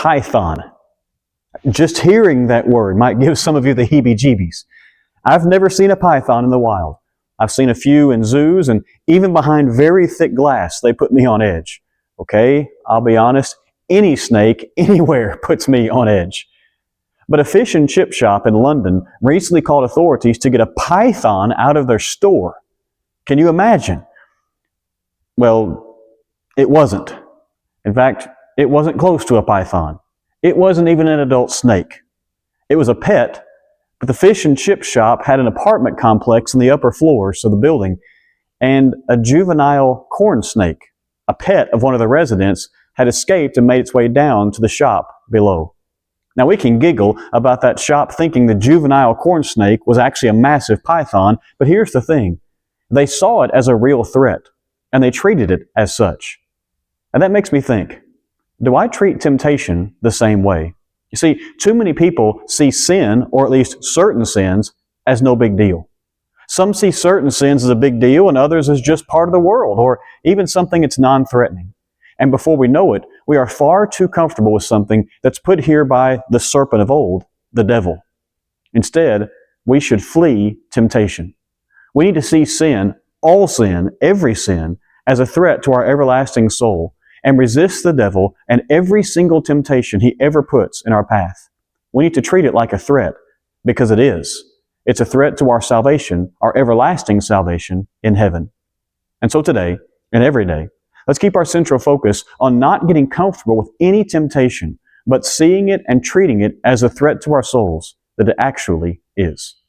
python. Just hearing that word might give some of you the heebie-jeebies. I've never seen a python in the wild. I've seen a few in zoos, and even behind very thick glass, they put me on edge. Okay, I'll be honest, any snake anywhere puts me on edge. But a fish and chip shop in London recently called authorities to get a python out of their store. Can you imagine? Well, it wasn't. In fact, it wasn't close to a python. It wasn't even an adult snake. It was a pet, but the fish and chip shop had an apartment complex in the upper floors of the building, and a juvenile corn snake, a pet of one of the residents, had escaped and made its way down to the shop below. Now, we can giggle about that shop thinking the juvenile corn snake was actually a massive python, but here's the thing. They saw it as a real threat, and they treated it as such. And that makes me think, do I treat temptation the same way? You see, too many people see sin, or at least certain sins, as no big deal. Some see certain sins as a big deal, and others as just part of the world, or even something that's non-threatening. And before we know it, we are far too comfortable with something that's put here by the serpent of old, the devil. Instead, we should flee temptation. We need to see sin, all sin, every sin, as a threat to our everlasting soul, and resist the devil and every single temptation he ever puts in our path. We need to treat it like a threat, because it is. It's a threat to our salvation, our everlasting salvation in heaven. And so today, and every day, let's keep our central focus on not getting comfortable with any temptation, but seeing it and treating it as a threat to our souls that it actually is.